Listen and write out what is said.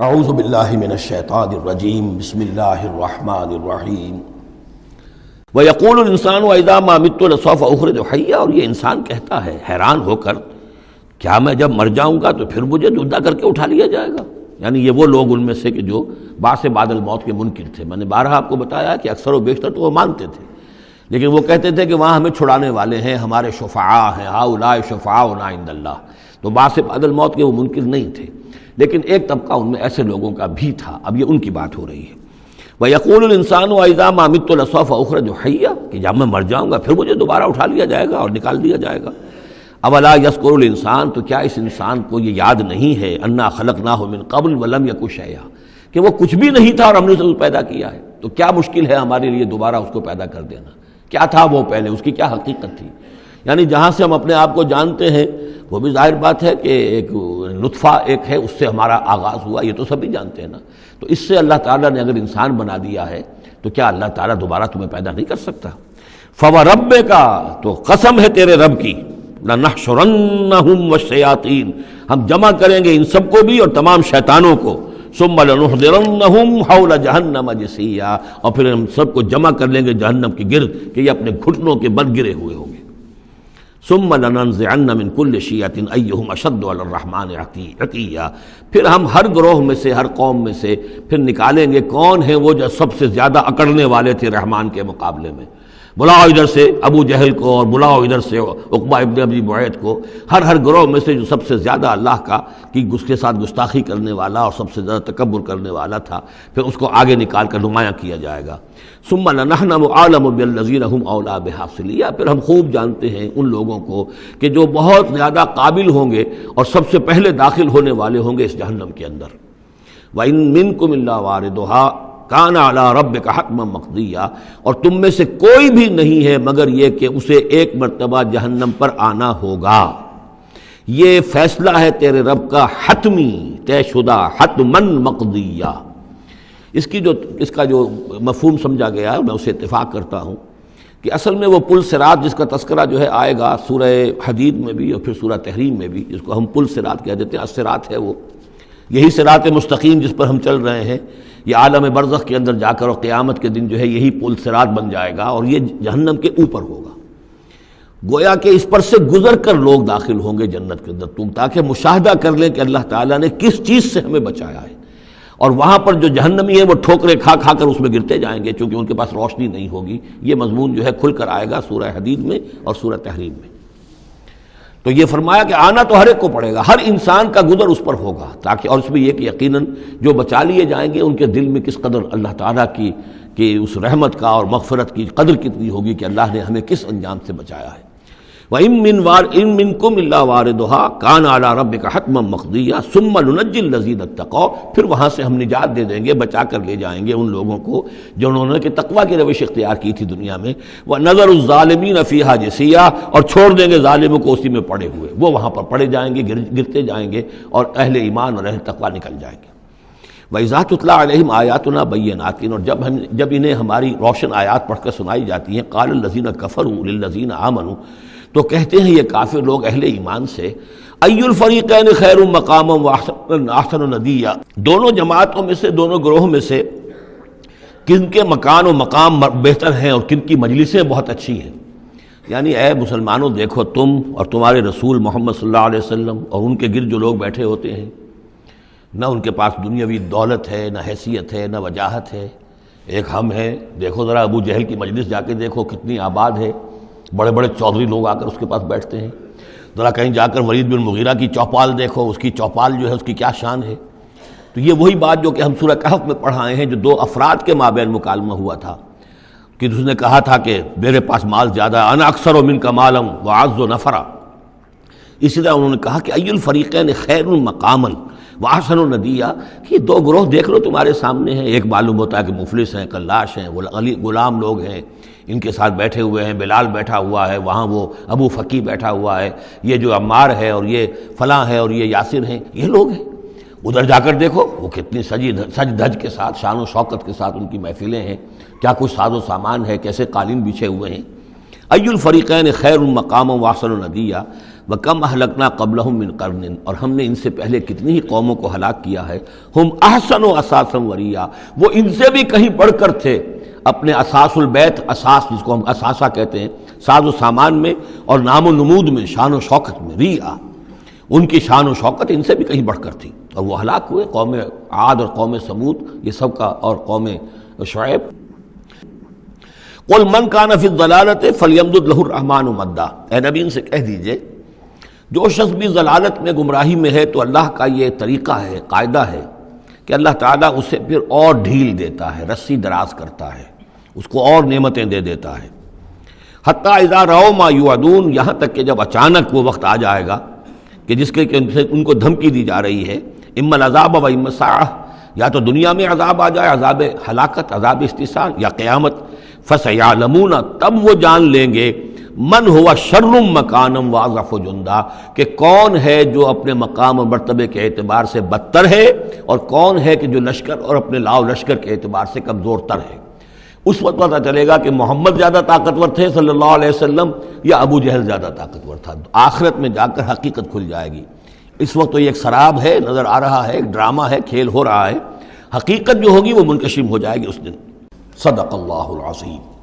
اعوذ باللہ من الشیطان الرجیم بسم اللہ الرحمن الرحیم وَيَقُولُ الْإِنسَانُ وَإِذَا مَا مِتُّ لَسَوْفَ أُخْرَجُ حَيًّا، اور یہ انسان کہتا ہے حیران ہو کر، کیا میں جب مر جاؤں گا تو پھر مجھے زندہ کر کے اٹھا لیا جائے گا؟ یعنی یہ وہ لوگ ان میں سے کہ جو بعث بعد الموت کے منکر تھے۔ میں نے بارہا آپ کو بتایا کہ اکثر و بیشتر تو وہ مانتے تھے، لیکن وہ کہتے تھے کہ وہاں ہمیں چھڑانے والے ہیں، ہمارے شفعاء ہیں، ہؤلاء شفعاؤنا عند اللہ۔ تو بعث بعد الموت کے وہ منکر نہیں تھے، لیکن ایک طبقہ ان میں ایسے لوگوں کا بھی تھا۔ اب یہ ان کی بات ہو رہی ہے۔ وَيَقُولُ الْإِنسَانُ وَإِذَا مَا مِتُّ لَسَوْفَ أُخْرَجُ حَيًّا، کہ جب میں مر جاؤں گا پھر مجھے دوبارہ اٹھا لیا جائے گا اور نکال دیا جائے گا۔ أَوَلَا يَذْكُرُ الْإِنسَانُ، تو کیا اس انسان کو یہ یاد نہیں ہے، أَنَّا خَلَقْنَاهُ مِن قَبْلُ وَلَمْ يَكُ شَيْئًا، کہ وہ کچھ بھی نہیں تھا اور ہم نے اسے پیدا کیا ہے۔ تو کیا مشکل ہے ہمارے لیے دوبارہ اس کو پیدا کر دینا؟ کیا تھا وہ پہلے، اس کی کیا حقیقت تھی؟ یعنی جہاں سے ہم اپنے آپ کو جانتے ہیں وہ بھی ظاہر بات ہے کہ ایک نطفہ ایک ہے، اس سے ہمارا آغاز ہوا، یہ تو سبھی جانتے ہیں نا۔ تو اس سے اللہ تعالیٰ نے اگر انسان بنا دیا ہے تو کیا اللہ تعالیٰ دوبارہ تمہیں پیدا نہیں کر سکتا؟ فَوَرَبِّكَ، تو قسم ہے تیرے رب کی، لَنَحْشُرَنَّهُمْ وَالشَّيَاطِينَ، ہم جمع کریں گے ان سب کو بھی اور تمام شیطانوں کو، ثُمَّ لَنُحْضِرَنَّهُمْ حَوْلَ جَهَنَّمَ جِثِيًّا، اور پھر ہم سب کو جمع کر لیں گے جہنم کے گرد کہ یہ اپنے گھٹنوں کے بل گرے ہوئے ہوں گے۔ ثم لننزعن من كل شيعة أيهم أشد على الرحمن عتيا، پھر ہم ہر گروہ میں سے، ہر قوم میں سے پھر نکالیں گے کون ہیں وہ جو سب سے زیادہ اکڑنے والے تھے رحمان کے مقابلے میں۔ بلاؤ ادھر سے ابو جہل کو اور بلاؤ ادھر سے عقبہ ابن ابی معیط کو، ہر گروہ میں سے جو سب سے زیادہ اللہ کا کی اس کے ساتھ گستاخی کرنے والا اور سب سے زیادہ تکبر کرنے والا تھا، پھر اس کو آگے نکال کر نمایاں کیا جائے گا۔ ثم لنحن اعلم بالذین هم اولی بها صلیہ، پھر ہم خوب جانتے ہیں ان لوگوں کو کہ جو بہت زیادہ قابل ہوں گے اور سب سے پہلے داخل ہونے والے ہوں گے اس جہنم کے اندر۔ وَإِن مِّنكُمْ إِلَّا وَارِدُهَا كَانَ عَلَىٰ رَبِّكَ حَتْمًا مَّقْضِيًّا، اور تم میں سے کوئی بھی نہیں ہے مگر یہ کہ اسے ایک مرتبہ جہنم پر آنا ہوگا۔ یہ فیصلہ ہے تیرے رب کا حتمی، طے شدہ، حتمًا مقضیہ۔ اس کا جو مفہوم سمجھا گیا ہے میں اسے اتفاق کرتا ہوں کہ اصل میں وہ پل صراط جس کا تذکرہ جو ہے آئے گا سورہ حدید میں بھی اور پھر سورہ تحریم میں بھی، جس کو ہم پل صراط کہہ دیتے ہیں، الصراط ہے وہ، یہی صراط مستقیم جس پر ہم چل رہے ہیں، یہ عالم برزخ کے اندر جا کر اور قیامت کے دن جو ہے یہی پل صراط بن جائے گا اور یہ جہنم کے اوپر ہوگا۔ گویا کہ اس پر سے گزر کر لوگ داخل ہوں گے جنت کے اندر، تاکہ مشاہدہ کر لیں کہ اللہ تعالیٰ نے کس چیز سے ہمیں بچایا ہے۔ اور وہاں پر جو جہنمی ہیں وہ ٹھوکریں کھا کھا کر اس میں گرتے جائیں گے چونکہ ان کے پاس روشنی نہیں ہوگی۔ یہ مضمون جو ہے کھل کر آئے گا سورہ حدید میں اور سورہ تحریم میں۔ تو یہ فرمایا کہ آنا تو ہر ایک کو پڑے گا، ہر انسان کا گزر اس پر ہوگا، تاکہ اور اس میں یہ کہ یقیناً جو بچا لیے جائیں گے ان کے دل میں کس قدر اللہ تعالیٰ کی اس رحمت کا اور مغفرت کی قدر کتنی ہوگی کہ اللہ نے ہمیں کس انجام سے بچایا ہے۔ وَإِن مِّنكُمْ إِلَّا وَارِدُهَا كَانَ عَلَىٰ رَبِّكَ حَتْمًا مَّقْضِيًّا ثُمَّ نُنَجِّي الَّذِينَ اتَّقَوْا، پھر وہاں سے ہم نجات دے دیں گے، بچا کر لے جائیں گے ان لوگوں کو جنہوں نے کہ تقویٰ کی روش اختیار کی تھی دنیا میں، وَنَذَرُ الظَّالِمِينَ فِيهَا جِثِيًّا، اور چھوڑ دیں گے ظالموں کو اسی میں پڑے ہوئے، وہ وہاں پر پڑے جائیں گے، گرتے جائیں گے اور اہل ایمان اور اہل تقویٰ نکل جائیں گے۔ وَإِذَا تُتْلَىٰ عَلَيْهِمْ آيَاتُنَا بَيِّنَاتٍ، اور جب انہیں ہماری روشن آیات پڑھ کر سنائی جاتی ہیں، قَالَ الَّذِينَ كَفَرُوا لِلَّذِينَ آمَنُوا، تو کہتے ہیں یہ کافر لوگ اہل ایمان سے، اَيُّ الْفَرِيقَيْنِ خَيْرٌ مَّقَامًا وَأَحْسَنُ نَدِيًّا، دونوں جماعتوں میں سے، دونوں گروہوں میں سے کن کے مکان و مقام بہتر ہیں اور کن کی مجلسیں بہت اچھی ہیں۔ یعنی اے مسلمانوں دیکھو، تم اور تمہارے رسول محمد صلی اللہ علیہ وسلم اور ان کے گرد جو لوگ بیٹھے ہوتے ہیں، نہ ان کے پاس دنیاوی دولت ہے، نہ حیثیت ہے، نہ وجاہت ہے، ایک ہم ہیں۔ دیکھو ذرا ابو جہل کی مجلس جا کے دیکھو کتنی آباد ہے، بڑے بڑے چودھری لوگ آ کر اس کے پاس بیٹھتے ہیں۔ ذرا کہیں جا کر ولید بن مغیرہ کی چوپال دیکھو، اس کی چوپال جو ہے اس کی کیا شان ہے۔ تو یہ وہی بات جو کہ ہم سورہ کہف میں پڑھائے ہیں، جو دو افراد کے مابین مکالمہ ہوا تھا کہ اس نے کہا تھا کہ میرے پاس مال زیادہ ہے، انا اکثر منک مالا واعز نفرا۔ اسی طرح انہوں نے کہا کہ ای الفریقین خیر مقاما واحسن ندیا، کہ یہ دو گروہ دیکھ لو تمہارے سامنے ہیں، ایک معلوم ہوتا ہے کہ مفلس ہیں، کلاش ہیں، غلام لوگ ہیں، ان کے ساتھ بیٹھے ہوئے ہیں، بلال بیٹھا ہوا ہے، وہاں وہ ابو فقی بیٹھا ہوا ہے، یہ جو عمار ہے اور یہ فلاں ہے اور یہ یاسر ہیں، یہ لوگ ہیں۔ ادھر جا کر دیکھو وہ کتنی سج دھج کے ساتھ، شان و شوکت کے ساتھ ان کی محفلیں ہیں، کیا کچھ ساز و سامان ہے، کیسے قالین بچھے ہوئے ہیں۔ ای الفریقین خیر مقاما واحسن ندیا وَكَمْ أَهْلَكْنَا قَبْلَهُم مِّن قَرْنٍ، اور ہم نے ان سے پہلے کتنی ہی قوموں کو ہلاک کیا ہے، ہم احسن اساسا وریا، وہ ان سے بھی کہیں بڑھ کر تھے اپنے اساس البیت، اساس جس کو ہم اثاثہ کہتے ہیں، ساز و سامان میں اور نام و نمود میں، شان و شوکت میں، ریا، ان کی شان و شوکت ان سے بھی کہیں بڑھ کر تھی، اور وہ ہلاک ہوئے۔ قوم عاد اور قوم سمود یہ سب کا، اور قوم شعیب۔ قل من کان فی الضلالۃ فلیمدد لہ الرحمن مدا، اے نبی ان سے کہہ دیجئے جو شخص بھی ضلالت میں، گمراہی میں ہے، تو اللہ کا یہ طریقہ ہے، قاعدہ ہے کہ اللہ تعالیٰ اسے پھر اور ڈھیل دیتا ہے، رسی دراز کرتا ہے، اس کو اور نعمتیں دے دیتا ہے۔ حتیٰ اذا رأوا ما یوعدون، یہاں تک کہ جب اچانک وہ وقت آ جائے گا کہ جس کے ان کو دھمکی دی جا رہی ہے، اما العذاب و اما الساعہ، یا تو دنیا میں عذاب آ جائے، عذاب ہلاکت، عذاب استحصال، یا قیامت، فسیعلمون، تب وہ جان لیں گے، من ہوا شر مکانا واضعف جندا، کہ کون ہے جو اپنے مقام اور مرتبے کے اعتبار سے بدتر ہے، اور کون ہے کہ جو لشکر اور اپنے لاؤ لشکر کے اعتبار سے کمزور تر ہے۔ اس وقت پتہ چلے گا کہ محمد زیادہ طاقتور تھے صلی اللہ علیہ وسلم، یا ابو جہل زیادہ طاقتور تھا۔ آخرت میں جا کر حقیقت کھل جائے گی۔ اس وقت تو یہ ایک سراب ہے، نظر آ رہا ہے، ایک ڈرامہ ہے، کھیل ہو رہا ہے، حقیقت جو ہوگی وہ منکشف ہو جائے گی اس دن۔ صدق اللہ العظیم۔